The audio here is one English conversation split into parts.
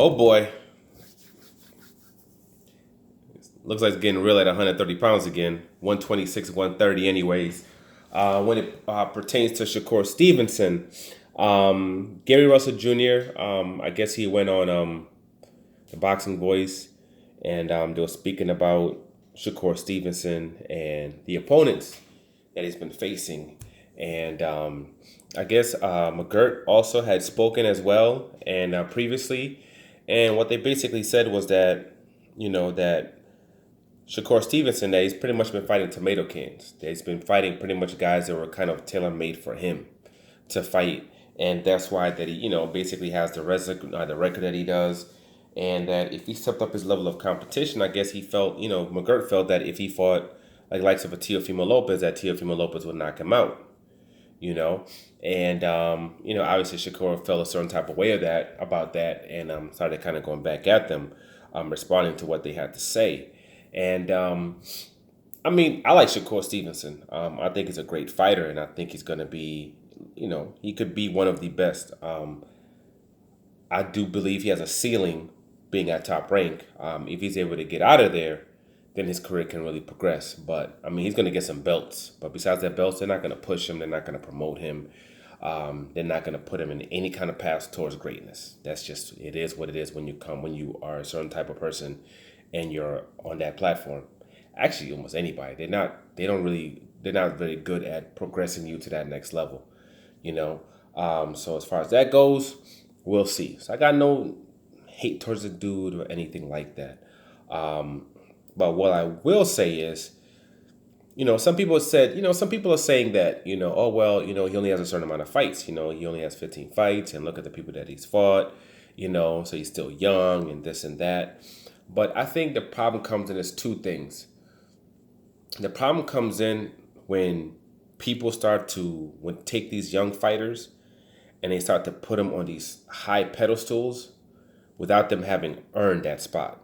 Oh boy, looks like it's getting real at 130 pounds again. 126, 130, anyways. When it pertains to Shakur Stevenson, Gary Russell Jr., I guess he went on the Boxing Voice, and they were speaking about Shakur Stevenson and the opponents that he's been facing. And I guess McGirt also had spoken as well and previously. And what they basically said was that, that Shakur Stevenson, that he's pretty much been fighting tomato cans. That he's been fighting pretty much guys that were kind of tailor made for him to fight, and that's why that he, basically has the record that he does, and that if he stepped up his level of competition, I guess he felt, McGirt felt that if he fought like likes of a Teofimo Lopez, that Teofimo Lopez would knock him out, and obviously Shakur felt a certain type of way about that, and started kind of going back at them, responding to what they had to say. And I mean, I like Shakur Stevenson. I think he's a great fighter, and I think he's going to be, he could be one of the best. I do believe he has a ceiling being at top rank. If he's able to get out of there, then his career can really progress. But I mean, he's going to get some belts. But besides that belts, they're not going to push him. They're not going to promote him. They're not going to put him in any kind of path towards greatness. That's just, it is what it is when you are a certain type of person and you're on that platform. Actually, almost anybody. They're not very good at progressing you to that next level, So as far as that goes, we'll see. So I got no hate towards the dude or anything like that. But what I will say is, some people are saying that, oh, well, he only has a certain amount of fights. He only has 15 fights, and look at the people that he's fought, so he's still young and this and that. But I think the problem comes in as two things. The problem comes in when people start to take these young fighters and they start to put them on these high pedestals without them having earned that spot.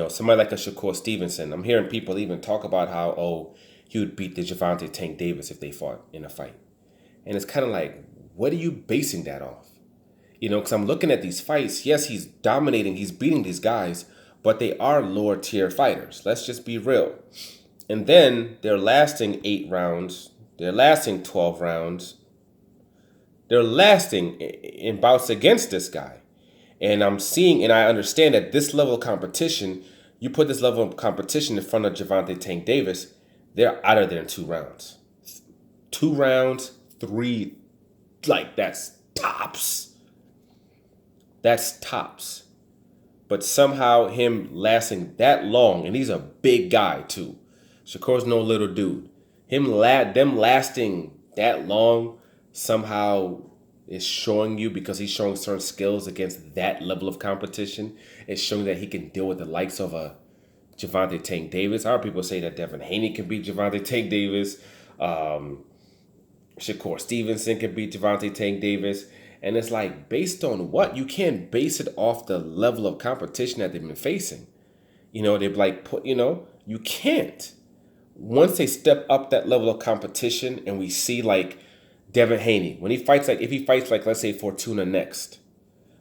Somebody like a Shakur Stevenson, I'm hearing people even talk about how, he would beat the Gervonta Tank Davis if they fought in a fight. And it's kind of like, what are you basing that off? Because I'm looking at these fights. Yes, he's dominating. He's beating these guys, but they are lower tier fighters. Let's just be real. And then they're lasting 8 rounds. They're lasting 12 rounds. They're lasting in bouts against this guy. And I'm seeing and I understand that this level of competition, you put this level of competition in front of Gervonta Tank Davis, they're out of there in 2 rounds. 2 rounds, 3, like that's tops. That's tops. But somehow him lasting that long, and he's a big guy too. Shakur's no little dude. Them lasting that long somehow is showing you, because he's showing certain skills against that level of competition. It's showing that he can deal with the likes of a Gervonta Tank Davis. Our people say that Devin Haney can beat Gervonta Tank Davis. Shakur Stevenson can beat Gervonta Tank Davis. And it's like, based on what? You can't base it off the level of competition that they've been facing. They've you can't. Once they step up that level of competition and we see like Devin Haney, when he fights, if he fights like, let's say Fortuna next,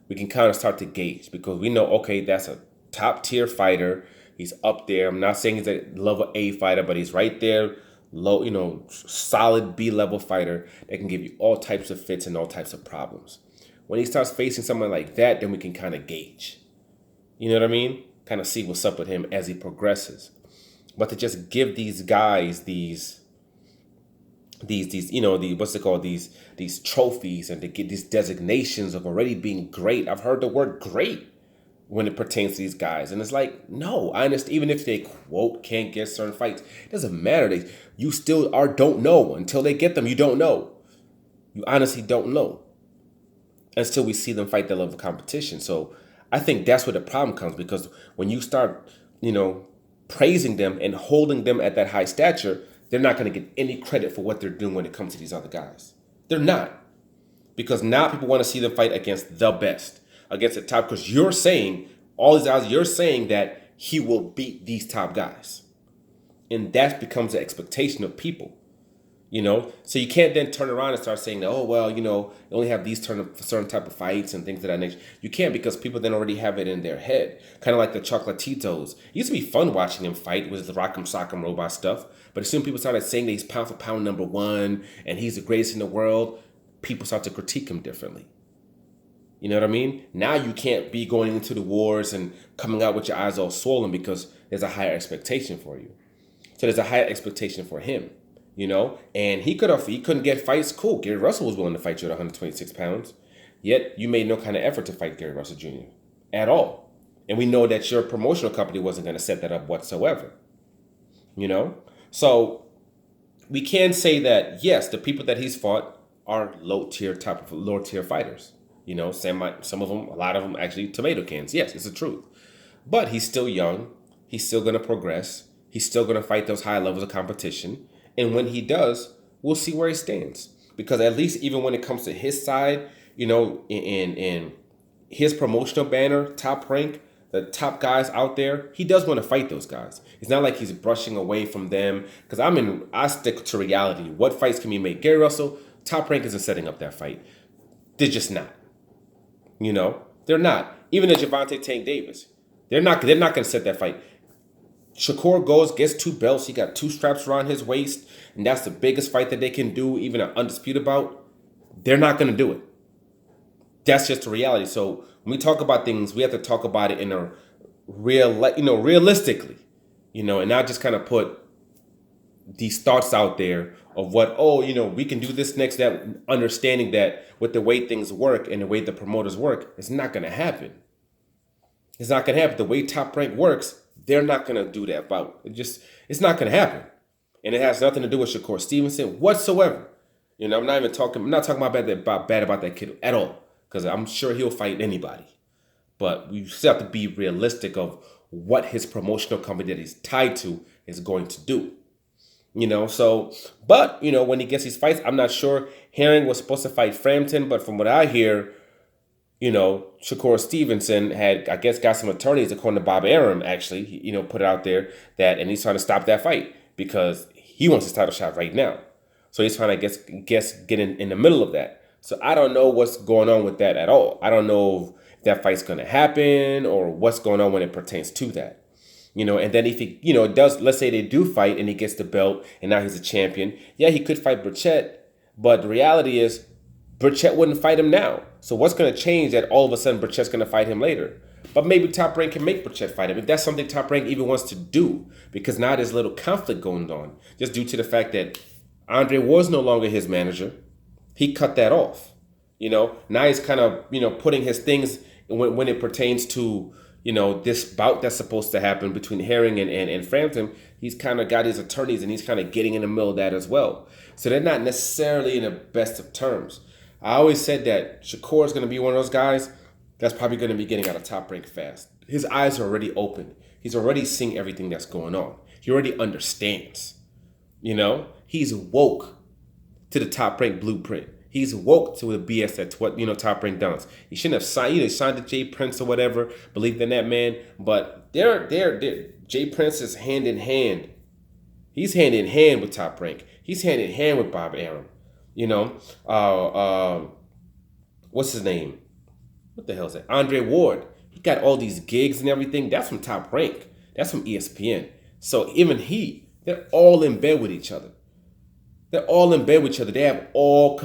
we can kind of start to gauge, because we know, okay, that's a top tier fighter. He's up there. I'm not saying he's a level A fighter, but he's right there. Low, solid B-level fighter that can give you all types of fits and all types of problems. When he starts facing someone like that, then we can kind of gauge. You know what I mean? Kind of see what's up with him as he progresses. But to just give these guys these what's it called, these trophies, and to get these designations of already being great. I've heard the word great when it pertains to these guys. And it's like, no, I understand. Even if they, quote, can't get certain fights, it doesn't matter. You still don't know. Until they get them, you don't know. You honestly don't know until we see them fight that level of competition. So I think that's where the problem comes, because when you start, praising them and holding them at that high stature, they're not going to get any credit for what they're doing when it comes to these other guys. They're not. Because now people want to see them fight against the best, against the top, because you're saying, all these guys, you're saying that he will beat these top guys. And that becomes the expectation of people. So you can't then turn around and start saying that, oh well, you only have these certain type of fights and things of that nature. You can't, because people then already have it in their head, kind of like the Chocolatitos. It used to be fun watching them fight with the Rock'em Sock'em Robot stuff, but as soon as people started saying that he's pound for pound number one and he's the greatest in the world, people start to critique him differently. You know what I mean? Now you can't be going into the wars and coming out with your eyes all swollen because there's a higher expectation for you. So there's a higher expectation for him, and he couldn't get fights. Cool. Gary Russell was willing to fight you at 126 pounds, yet you made no kind of effort to fight Gary Russell Jr. at all. And we know that your promotional company wasn't going to set that up whatsoever, So we can say that, yes, the people that he's fought are low tier fighters. Some of them, a lot of them actually tomato cans. Yes, it's the truth. But he's still young. He's still going to progress. He's still going to fight those high levels of competition. And when he does, we'll see where he stands. Because at least even when it comes to his side, in his promotional banner, Top Rank, the top guys out there, he does want to fight those guys. It's not like he's brushing away from them. Because I stick to reality. What fights can be made? Gary Russell, Top Rank isn't setting up that fight. They're just not. They're not. Even the Gervonta Tank Davis, they're not going to set that fight. Shakur goes, gets 2 belts. He got 2 straps around his waist, and that's the biggest fight that they can do, even an undisputed bout. They're not going to do it. That's just the reality. So when we talk about things, we have to talk about it in a realistically, and not just kind of put these thoughts out there of what, we can do this next, that, understanding that with the way things work and the way the promoters work, it's not going to happen. It's not going to happen. The way Top Rank works, they're not going to do that bout. It's not going to happen. And it has nothing to do with Shakur Stevenson whatsoever. I'm not talking about bad about that kid at all, because I'm sure he'll fight anybody. But we still have to be realistic of what his promotional company that he's tied to is going to do. But when he gets these fights, I'm not sure. Herring was supposed to fight Frampton, but from what I hear, Shakur Stevenson had, I guess, got some attorneys, according to Bob Arum, actually, put it out there and he's trying to stop that fight because he wants his title shot right now. So he's trying to get in the middle of that. So I don't know what's going on with that at all. I don't know if that fight's going to happen or what's going on when it pertains to that. And then if he, does, let's say they do fight and he gets the belt and now he's a champion. Yeah, he could fight Burchett, but the reality is Burchett wouldn't fight him now. So what's going to change that all of a sudden Burchett's going to fight him later? But maybe Top Rank can make Burchett fight him if that's something Top Rank even wants to do, because now there's a little conflict going on just due to the fact that Andre Ward's no longer his manager. He cut that off. Now he's kind of, putting his things when it pertains to, this bout that's supposed to happen between Herring and Frampton. He's kind of got his attorneys and he's kind of getting in the middle of that as well. So they're not necessarily in the best of terms. I always said that Shakur is going to be one of those guys that's probably going to be getting out of Top Rank fast. His eyes are already open. He's already seeing everything that's going on. He already understands. He's woke to the Top Rank blueprint. He's woke to the BS that's what, Top Rank does. He shouldn't have signed, signed to Jay Prince or whatever, believed in that man. But they're Jay Prince is hand in hand. He's hand in hand with Top Rank. He's hand in hand with Bob Arum. What's his name? What the hell is that? Andre Ward. He got all these gigs and everything. That's from Top Rank. That's from ESPN. So even they're all in bed with each other. They're all in bed with each other. They have all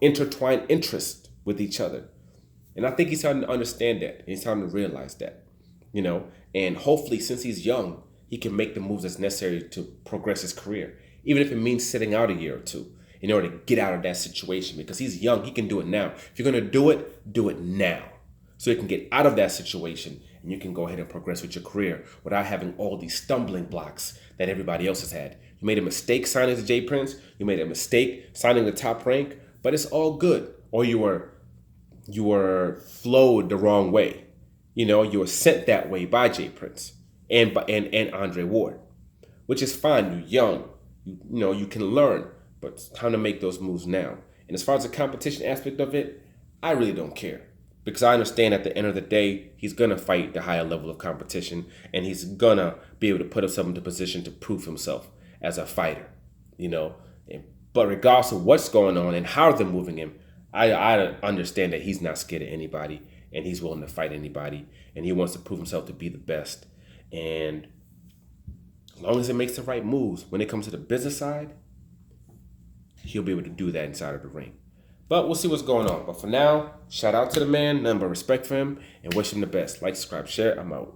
intertwined interest with each other. And I think he's starting to understand that. He's starting to realize that. And hopefully since he's young, he can make the moves that's necessary to progress his career. Even if it means sitting out a year or two in order to get out of that situation, because he's young, he can do it now. If you're going to do it now. So you can get out of that situation and you can go ahead and progress with your career without having all these stumbling blocks that everybody else has had. You made a mistake signing to Jay Prince. You made a mistake signing the Top Rank, but it's all good. Or you were flowed the wrong way. You were sent that way by Jay Prince and Andre Ward, which is fine. You're young. You can learn, but it's time to make those moves now. And as far as the competition aspect of it, I really don't care, because I understand at the end of the day, he's going to fight the higher level of competition, and he's going to be able to put himself into position to prove himself as a fighter, and But regardless of what's going on and how they're moving him, I understand that he's not scared of anybody and he's willing to fight anybody and he wants to prove himself to be the best. And as long as it makes the right moves, when it comes to the business side, he'll be able to do that inside of the ring. But we'll see what's going on. But for now, shout out to the man, nothing but respect for him, and wish him the best. Like, subscribe, share. I'm out.